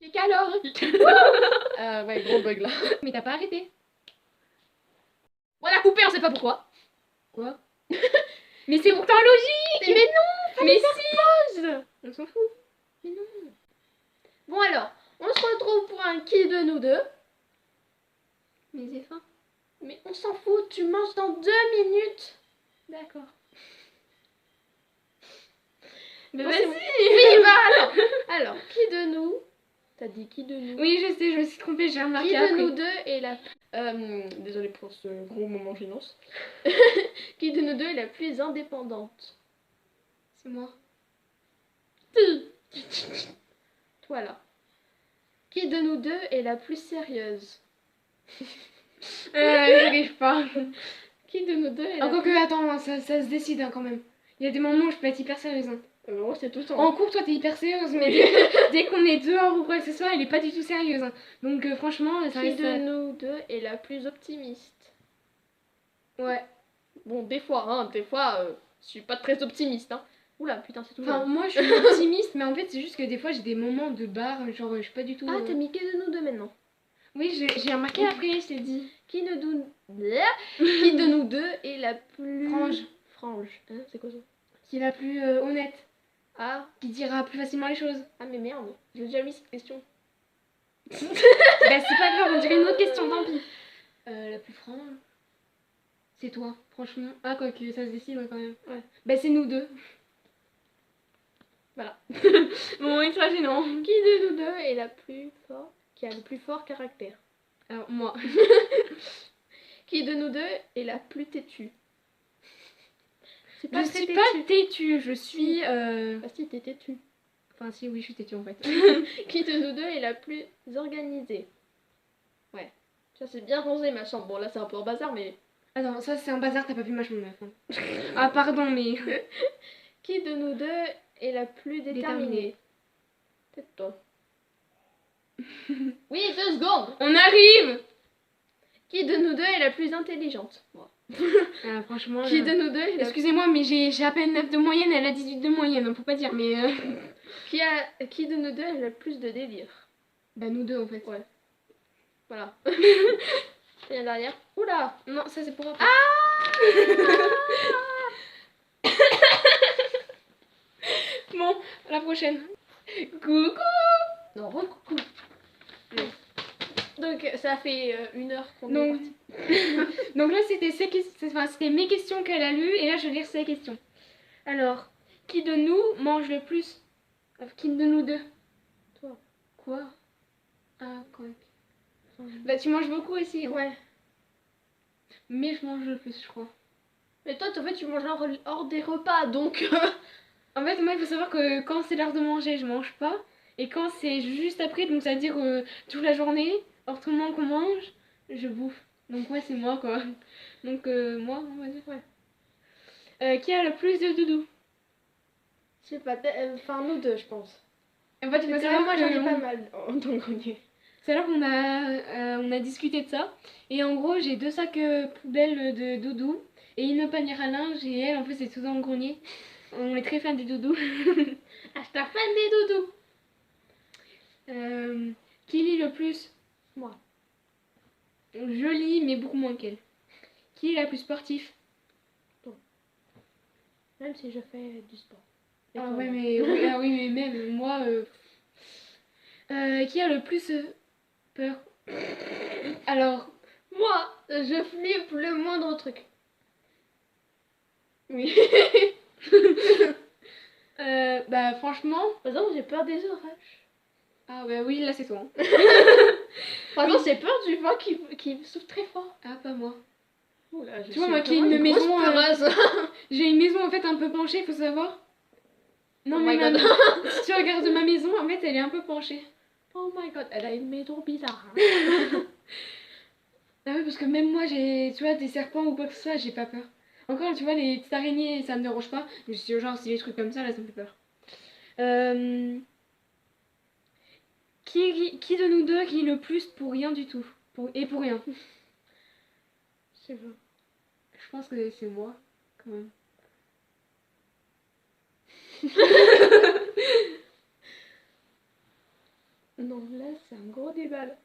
Et alors ouais, gros bug là. Mais t'as pas arrêté. On l'a coupé, on sait pas pourquoi. Quoi? Mais c'est pourtant logique. Mais non, Mais si. Pause. on s'en fout. Mais non. Bon alors, on se retrouve pour un qui de nous deux. Mais j'ai faim. Mais on s'en fout, tu manges dans 2 minutes. D'accord. Mais Bon, vas-y. Oui, bah alors, qui de nous? T'as dit qui de nous? Oui, je sais, je me suis trompée, j'ai remarqué Qui de après. nous deux est la... désolée pour ce gros moment gênance. Qui de nous deux est la plus indépendante? C'est moi. Toi là. Qui de nous deux est la plus sérieuse? J'arrive pas. Qui de nous deux est la Encore plus... que, attends, ça se décide hein, quand même. Il y a des moments où je peux être hyper sérieuse. Hein. moi c'est tout le temps. En cours, toi t'es hyper sérieuse, mais dès qu'on est dehors ou quoi que ce soit, elle est pas du tout sérieuse. Hein. Donc franchement, ça Qui reste... de nous deux est la plus optimiste? Ouais. Bon, des fois, je suis pas très optimiste, hein. Oula, putain, c'est tout. Enfin, moi je suis optimiste, mais en fait, c'est juste que des fois j'ai des moments de barre, genre je suis pas du tout. Ah, t'as mis qui de nous deux maintenant? Oui, j'ai remarqué après, je t'ai dit. Qui de nous deux est la plus. Frange. Hein, c'est quoi ça? Qui est la plus honnête, Ah, qui dira plus facilement les choses. ah, mais merde, j'ai déjà mis cette question. Bah, c'est pas grave, on dirait une autre question, tant pis. La plus franche, c'est toi, franchement. Ah, quoi que ça se décide ouais, quand même. Ouais. Bah, c'est nous deux. Voilà. Bon, ultra gênant. Qui de nous deux est la plus forte, qui a le plus fort caractère? Alors, moi. Qui de nous deux est la plus têtue? C'est Je très suis pas têtue, je suis. Ah si, t'es têtue. Enfin, si, oui, je suis têtue en fait. Qui de nous deux est la plus organisée? Ouais. Ça c'est bien rangé ma chambre. Bon là c'est un peu en bazar mais... Attends, ça c'est un bazar, t'as pas vu ma chambre meuf. Hein. Ah, pardon, mais. Qui de nous deux est la plus déterminée? Peut-être toi. Oui, 2 secondes. On arrive. Qui de nous deux est la plus intelligente? Moi. Ah, franchement. Qui de nous deux est la... Excusez-moi, mais j'ai à peine 9 de moyenne, elle a 18 de moyenne, hein, faut pas dire, mais. Qui de nous deux a le plus de délire? Bah, nous deux en fait. Ouais. Voilà. Et la dernière. Oula. Non, ça c'est pour après. Bon, à la prochaine. Coucou. Non, recoucou. Donc ça fait 1 heure qu'on est Donc, parti. donc là c'était mes questions qu'elle a lues et là je vais lire ses questions. Alors, qui de nous mange le plus? Qui de nous deux? Toi. Quoi? Ah, quoi? Bah tu manges beaucoup aussi. Ouais. Mais je mange le plus, je crois. Mais toi, en fait, tu manges hors des repas, donc... En fait, moi, il faut savoir que quand c'est l'heure de manger, je mange pas. Et quand c'est juste après, donc ça veut dire toute la journée, hors tout le monde qu'on mange, je bouffe. Donc ouais, c'est moi, quoi. Donc moi, on va dire, ouais. Qui a le plus de doudou? Je sais pas, enfin, nous deux, je pense. En fait, il faut Parce que savoir moi, que j'en ai pas mal dans le grenier. c'est là qu'on a discuté de ça. Et en gros, j'ai 2 sacs poubelles de doudou et une panière à linge. Et elle, en fait, c'est tout dans le grenier. On est très fan des doudous. Ah, je t'ai fan des doudous. Qui lit le plus? Moi. Je lis, mais beaucoup moins qu'elle. Qui est la plus sportif? Même si je fais du sport. Et Ah toi, ouais, non. mais oui, ah oui, mais même moi. Qui a le plus peur? Alors, Moi, je flippe le moindre truc. Oui. bah franchement. Par exemple, j'ai peur des orages. Ah bah oui, là c'est toi. Par exemple, j'ai peur du vent qui souffle très fort. Ah, pas moi. Oula, Tu vois, moi qui ai une grosse maison. peureuse. J'ai une maison en fait un peu penchée, il faut savoir. Non, Oh mais my god. si tu regardes ma maison, en fait, elle est un peu penchée. Oh my god, elle a une maison bizarre. Hein. Ah oui, parce que même moi, tu vois, des serpents ou quoi que ce soit, j'ai pas peur. Encore, tu vois, les petites araignées, ça me dérange pas. Mais genre, si les trucs comme ça, là, ça me fait peur. Qui de nous deux rit le plus pour rien du tout? Et pour rien? Je sais pas. Je pense que c'est moi, quand même. Non, là, c'est un gros débat, là.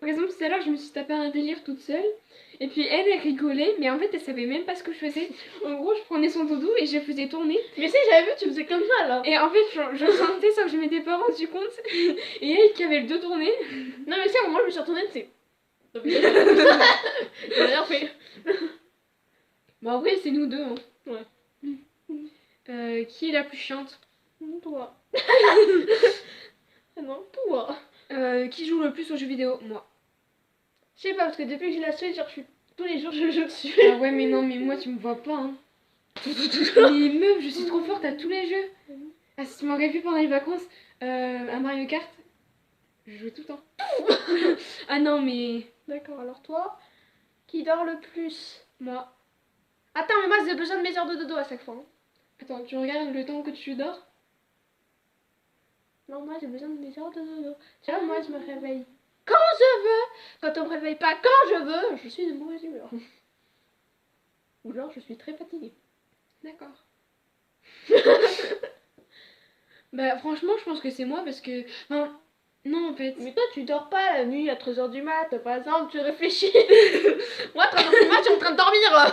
Par exemple, tout à l'heure, je me suis tapé un délire toute seule. Et puis elle rigolait, mais en fait, elle savait même pas ce que je faisais. En gros, je prenais son doudou et je le faisais tourner. Mais si, j'avais vu, tu faisais comme ça, là. Et en fait, je sentais sans que je m'étais pas rendu compte. Et elle qui avait le dos tourné. Non, mais si, à un moment, je me suis retournée, c'est... J'ai rien fait. Bah, en vrai, c'est nous deux. Hein. Ouais. Qui est la plus chiante? Toi. Ah non, toi. Qui joue le plus aux jeux vidéo? Moi. Je sais pas, parce que depuis que j'ai la Switch, genre, tous les jours, je joue dessus. Ah ouais, mais non, mais moi, tu me vois pas. Hein. Mais meuf, je suis trop forte à tous les jeux. Ah, si tu m'aurais vu pendant les vacances à Mario Kart, je jouais tout le temps. Ah non, mais D'accord, alors toi, qui dort le plus? moi. Attends, mais moi, j'ai besoin de mes heures de dodo à chaque fois. Hein. Attends, tu regardes le temps que tu dors? Non, moi, j'ai besoin de mes heures de dodo. Tu vois, moi, je me réveille quand je veux. Quand on me réveille pas quand je veux, je suis de mauvaise humeur. Ou genre, je suis très fatiguée. D'accord. Bah franchement, je pense que c'est moi parce que... Enfin, non en fait. Mais toi, tu dors pas la nuit à 13h du mat, par exemple, tu réfléchis. Moi, à 13h du mat, je suis en train de dormir là.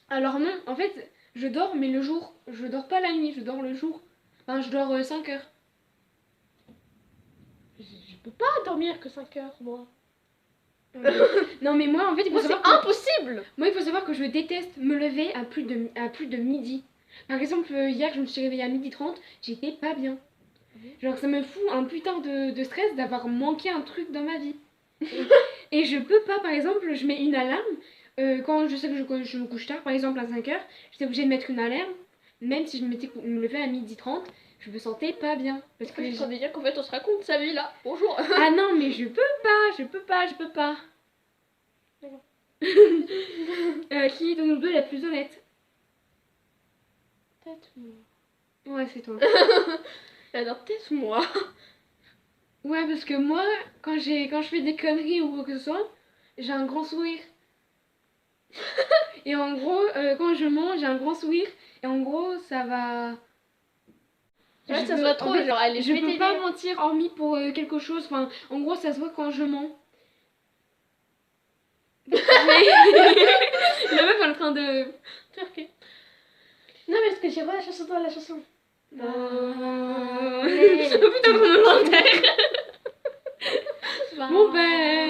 Alors non, en fait, je dors mais le jour. Je dors pas la nuit, je dors le jour. Enfin, je dors 5 heures. Je peux pas dormir que 5 heures, moi. Non mais moi en fait, il faut Moi, c'est savoir que... impossible. Moi, il faut savoir que je déteste me lever à plus de midi. Par exemple, hier, je me suis réveillée à 12h30, j'étais pas bien. Genre, ça me fout un putain de stress d'avoir manqué un truc dans ma vie. Et je peux pas, par exemple, je mets une alarme. Quand je sais que je me couche tard, par exemple à 5 heures, j'étais obligée de mettre une alarme. Même si je me levais à 12h30, je me sentais pas bien. Parce que Je suis en train de dire qu'en fait, on se raconte sa vie là. Bonjour. Ah non, mais je peux pas. D'accord. Qui de nous deux est la plus honnête? Peut-être moi. Ouais, c'est toi. Alors, peut-être moi. Ouais, parce que moi, quand je fais des conneries ou quoi que ce soit, j'ai un grand sourire. Et en gros, quand je mange, j'ai un grand sourire. Et en gros, ça va... Ouais, Je ça peux- se voit trop, en fait, genre, allez, je vais peux t'aider. pas mentir hormis pour quelque chose. Enfin, en gros, ça se voit quand je mens. La meuf elle est en train de... Ok. Non, mais est-ce que j'ai pas la chanson dans la chanson? Oh putain, mon inventaire. Mon père